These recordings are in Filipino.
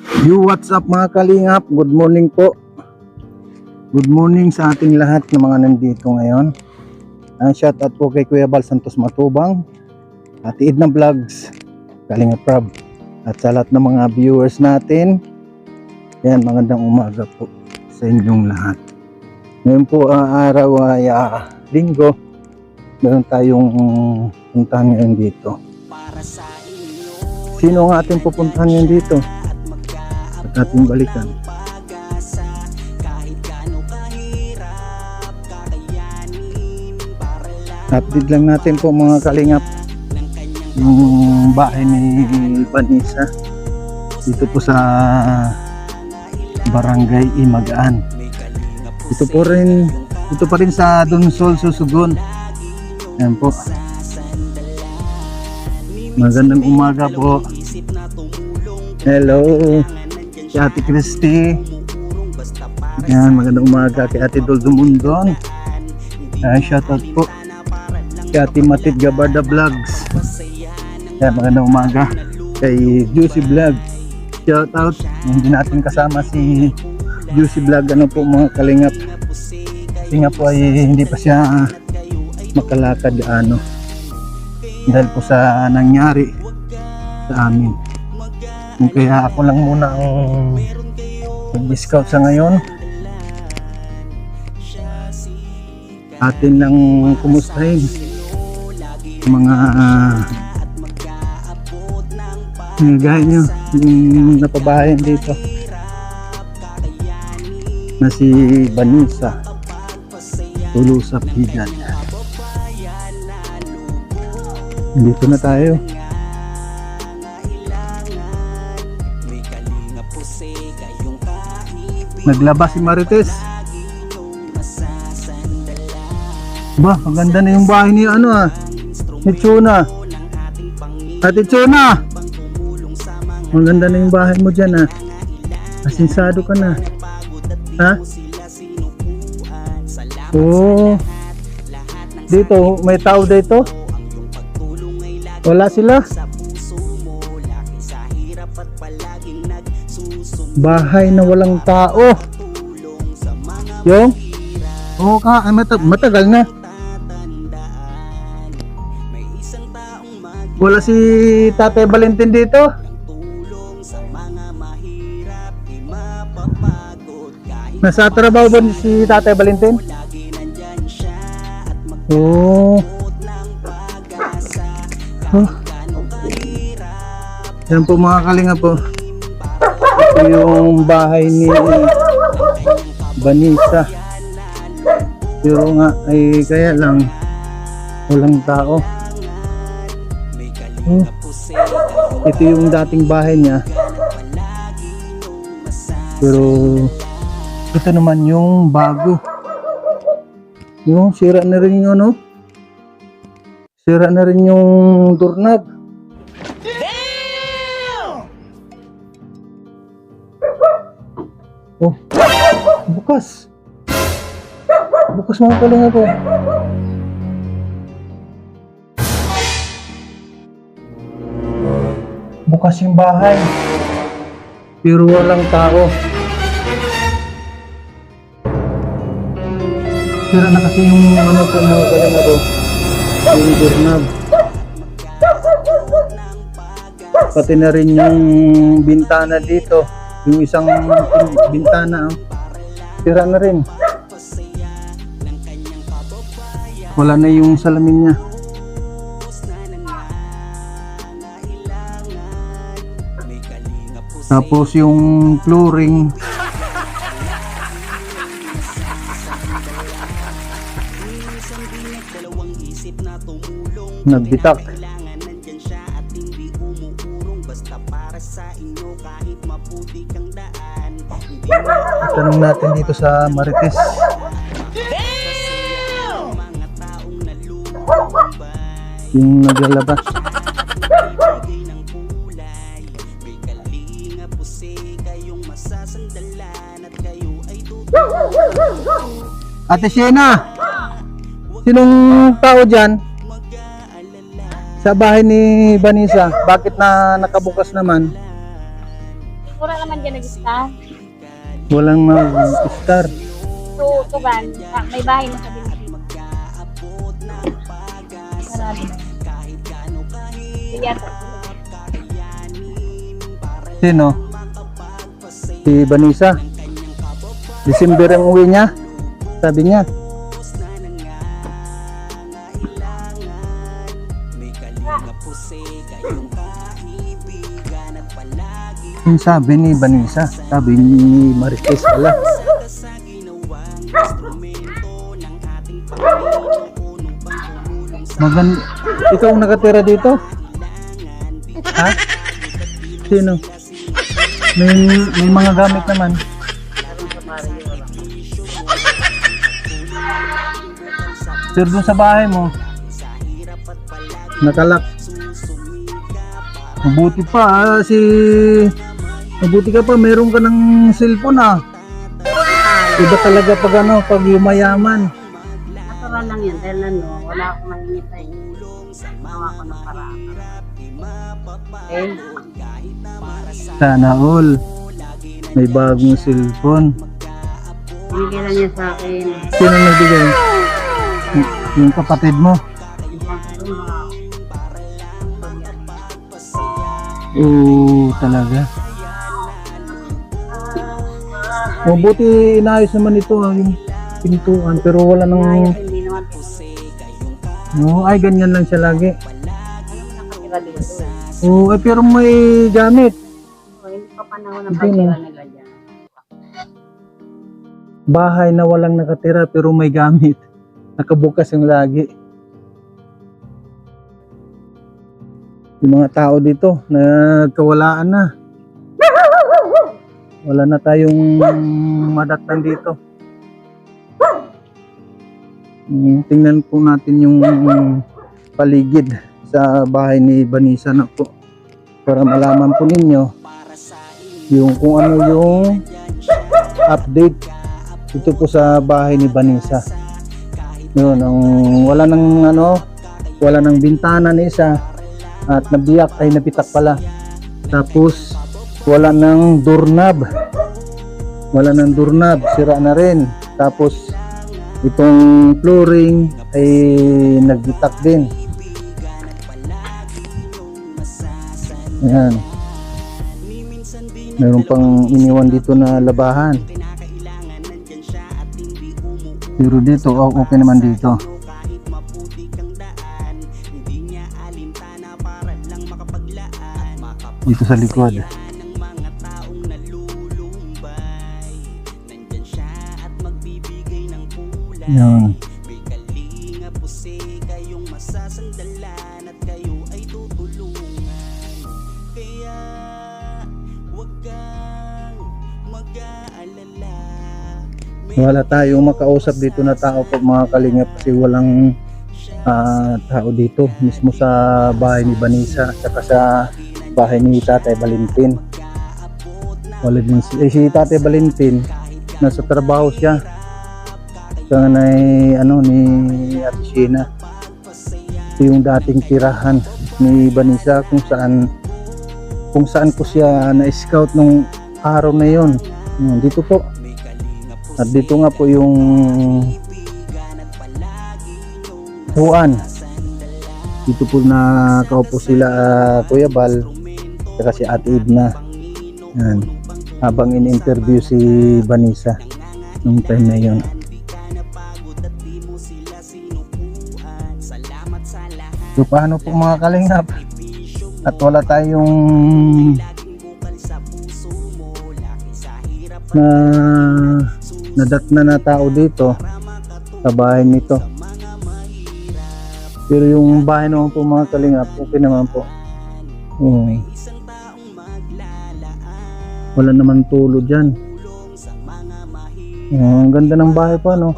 What's up mga kalingap? Good morning po. Good morning sa ating lahat ng mga nandito ngayon. Shout out po kay Kuya Bal Santos Matubang, Ate Edna Vlogs, Kalingap Prab, at sa lahat ng mga viewers natin. Yan, magandang umaga po sa inyong lahat. Ngayon po araw ay linggo. Meron tayong puntahan ngayon dito. Sino ang ating pupuntahan ngayon dito at ating balikan? Update lang natin po mga kalingap yung bahay ni Vanessa dito po sa Barangay Imagaan. Ito pa rin sa Donsol, Susugon. Ayan po. Magandang umaga po. Hello kay Ate Christy. Ayan, magandang umaga kay Ate Doldo Mundon. Shoutout po kay Ate Matid Gabarda Vlogs. Ayan, magandang umaga kay Juicy Vlog. Shoutout. Hindi natin kasama si Juicy Vlog. Ano po mga kalingap, kasi nga po ay hindi pa siya makalakad dahil po sa nangyari sa amin. Kaya ako lang muna ang nag-scout sa ngayon. Atin lang kumustahin mga gaya nyo yung napabahayan dito na si Vanessa Tulusap Higan. Dito na tayo. Naglabas si Marites. Ba, maganda na yung bahay ni ni Chuna. Ate Chuna, maganda na yung bahay mo dyan Asinsado ka na. Ha? Oo. Dito, may tao dito? Wala sila? Bahay na walang tao. Yung? Oo ka, matagal na. Wala si Tatay Valentin dito? Nasa trabaho ba si Tatay Valentin? Oo. Yan po mga kalinga po. Ito yung bahay ni Vanessa. Pero nga ay kaya lang walang tao. Ito yung dating bahay niya. Pero ito naman yung bago. Yung sira na rin yung sira na rin yung doorknob. Oh, bukas. Bukas mga kalinga po. Bukas yung bahay. Pero walang tao. Sira na kasi yung po mga kalinga po. Yung doorknob. Pati na rin yung bintana dito. Yung isang bintana sira na rin. Wala na yung salamin niya. Tapos yung flooring nagbitak. Tanong natin dito sa Marites. Yung naglalabas. Ate Shena, sinong tao dyan sa bahay ni Vanessa? Bakit na nakabukas naman? Wala naman dyan nag-stand. Walang mag-star. Tugan. May bahay na sa binti. Marami na. Yata. Sino? Si Vanessa. December ang uwi niya. Sabi niya. Yung sabi ni Vanessa, sabi ni Marites pala. Ikaw ang nakatira dito? Ha? Sino? May mga gamit naman. Sir, doon sa bahay mo, nakalak. Mabuti pa mabuti ka pa, meron ka ng cellphone Iba talaga pag pag yumayaman. Natural lang yun dahil wala akong nangingitay. Gawa ko ng paraan. Sana all. May bagong cellphone. Binigyan lang niya sa akin. Sino nagbigay? Yung kapatid mo? Oo, talaga. Mabuti inayos naman ito yung pintuan pero wala nang... Hindi naman po. No, ay ganyan lang siya lagi. Nakatira dito. Oo, pero may gamit. Hindi pa panahon ng pagkira nila dyan. Bahay na walang nakatira pero may gamit. Nakabukas yung lagi. Yung mga tao dito nagkawalaan na. Wala na tayong madatnan dito. Tingnan po natin yung paligid sa bahay ni Vanessa na po para malaman po ninyo yung kung ano yung update dito po sa bahay ni Vanessa. Yun, wala nang bintana ni isa at nabiyak ay napitak pala. Tapos wala nang doorknob. Sira na rin. Tapos itong flooring ay nagbitak din. Ayan. Meron pang iniwan dito na labahan. Pero dito, okay naman dito. Dito sa likod. Yan. Wala tayong makausap dito na tao po mga kalingap kasi walang tao dito mismo sa bahay ni Vanessa at saka sa bahay ni Tatay Valentin. Wala din si Tatay Valentin, nasa trabaho siya sa ni Ate Sheena. Ito yung dating tirahan ni Vanessa kung saan ko siya na-scout nung araw na yon. Dito po. At dito nga po yung Juan. Dito po nakaupo sila Kuya Bal at si Ate Edna. Yan. Habang in-interview si Vanessa nung time na yun. So paano po mga kalingap? At wala tayong nadatna na tao dito sa bahay nito. Pero yung bahay naman po mga kalingap, okay naman po. Wala naman tulo dyan. Ang ganda ng bahay pa, no?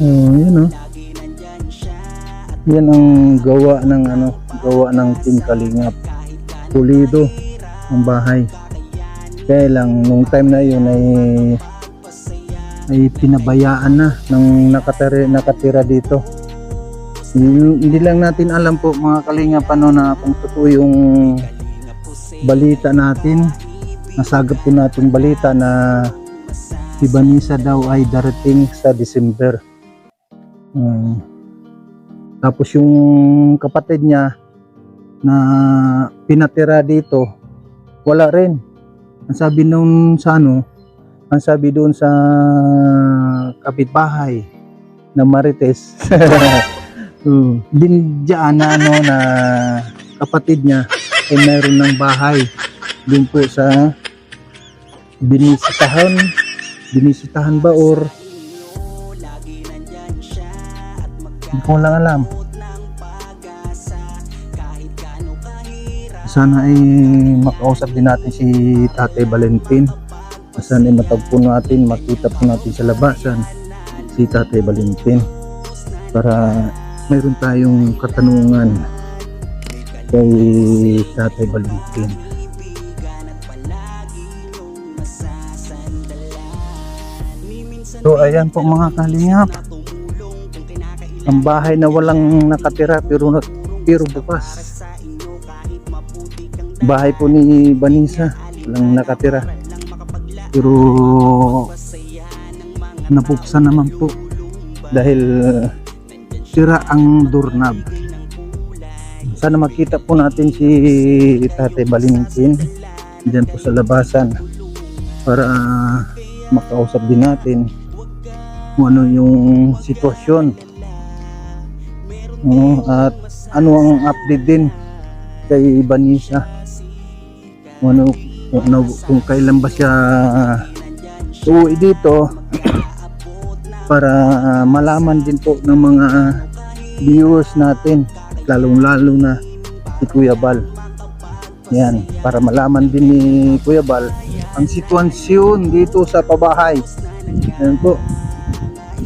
Yun, yan ang gawa ng Team Kalingap. Pulido ang bahay. Kaya lang nung time na yun ay pinabayaan na ng nakatira dito. Hindi lang natin alam po mga Kalingap na kung totoo yung balita natin, nasagap po natin balita na si Vanessa daw ay darating sa December. Tapos yung kapatid niya na pinatira dito, wala rin. Ang sabi nung sa ang sabi doon sa kapitbahay na Marites, dindiyan na na kapatid niya ay mayroon ng bahay doon po sa binisitahan ba or hindi ko lang alam. Sana ay makausap din natin si Tatay Valentin. Sana ay matagpo natin, makita po natin sa labasan si Tatay Valentin para mayroon tayong katanungan kay Tatay Valentin. So ayan po mga kalingap, ang bahay na walang nakatira pero bukas. Bahay po ni Vanessa, walang nakatira. Pero napuksan naman po dahil sira ang doorknob. Sana makita po natin si Tatay Valentin diyan po sa labasan para makausap din natin kung ano yung sitwasyon. At ano ang update din kay Vanessa, kung kailan ba siya uuwi dito para malaman din po ng mga viewers natin, lalong-lalo na si Kuya Bal. Yan, para malaman din ni Kuya Bal ang sitwasyon dito sa pabahay. Yan po,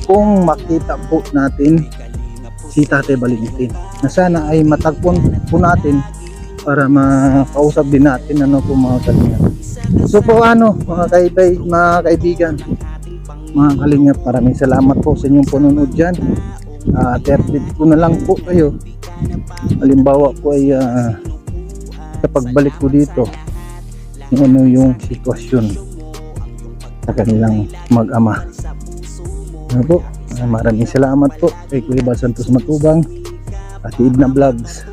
kung makita po natin si Tatay Valentin, na sana ay matagpon po natin para makausap din natin po mga kalingap. So po mga kaibigan, mga kalingap, maraming salamat po sa inyong panunod dyan. Update ko na lang po kayo halimbawa po ay sa pagbalik ko dito ano yung sitwasyon sa kanilang mag-ama. Po, maraming salamat po kay Kuya Bal Santos Matubang at Idna Vlogs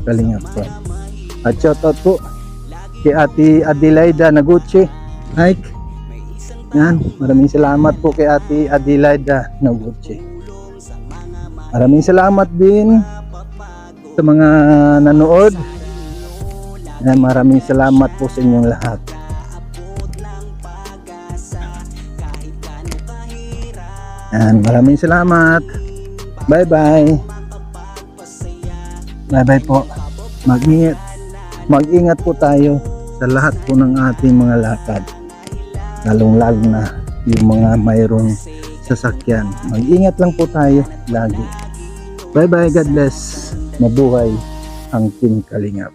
kalingap po. At shoutout po kay Ate Adelaida Naguchi. Yan, maraming salamat po kay Ate Adelaida Naguchi. Maraming salamat din sa mga nanood. Yan, maraming salamat po sa inyong lahat. Yan, maraming salamat. Bye bye. Bye bye po. Mag-ingat po tayo sa lahat po ng ating mga lakad, lalong-lalo na yung mga mayroong sasakyan. Mag-ingat lang po tayo lagi. Bye bye, God bless. Mabuhay ang Team Kalingap.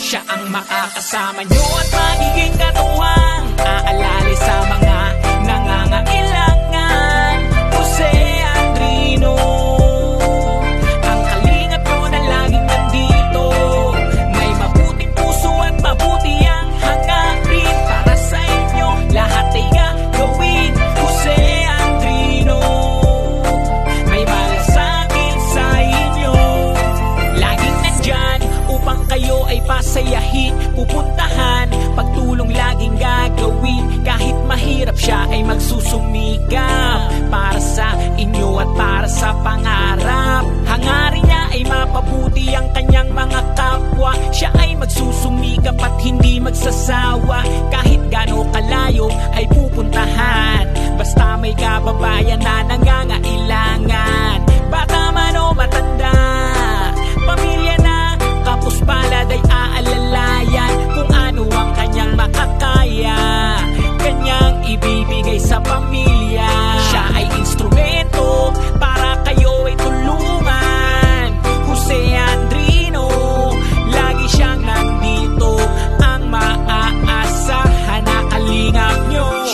Siya ang makakasama nyo at magiging katuwang aalala sa mga nangangailangan. Jose Andrino, ang kalingap ko na laging nandito. May mabuting puso at mabuti ang hangarin para sa inyo. Lahat ay gagawin. Jose Andrino, may malasakit sa inyo. Laging nandyan upang kayo ay pasayahin, pupuntahan, pagtulong laging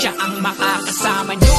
Siya ang makakasama nyo